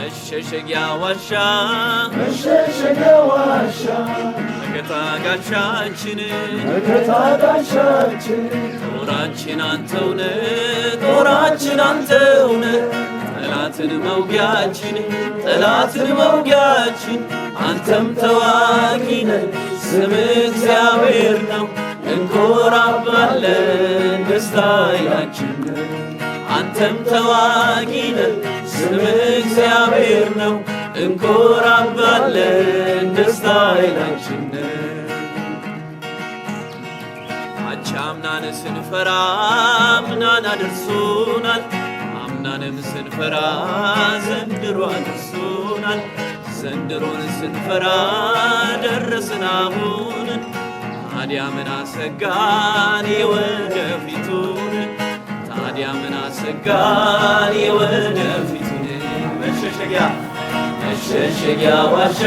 መሸሸጊያ ዋሻ መከታ ጋሻችን ጦራችን አንተውነ ጠላትን መውጊያችን አንተም ተዋጊነ ስምህ እግዚአብሔር ነው እንኮራባለን ደስታችን አንተም ተዋጊነ ስምህ እግዚአብሔር ነው እንኮራባለን ደስታችን አቻምናን ስንፈራ አምናን አድርሶናል አምናንም ስንፈራ ዘንድሮ አድርሶናል ዘንድሮን ስንፈራ ደረስን አሁን ታዲያ ምን አሰጋን የወደፊቱን ታዲያ ምን አሰጋን የወደፊቱን መሸሸጊያ ዋሻ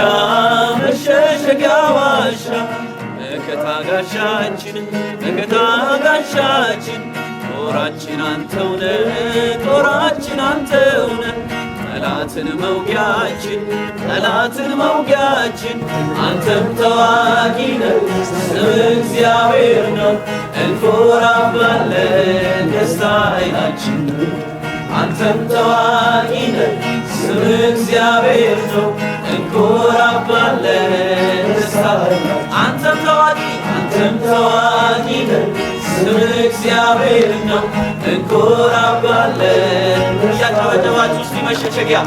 መከታ ጋሻችን ጦራችን አንተውነ ጠላትን መውጊያችን አንተም ተዋጊነ ስምህ እግዚአብሔር ነው እንኮራባለን ደስታችን አንተም ተዋጊነ ስምህ እግዚአብሔር ነው እንኮራባለን ደስታችን አንተም ተዋጊነ ስምህ እግዚአብሔር ነው እንኮራባለን። እያጨበጨባችሁ እስቲ መሸሸጊያ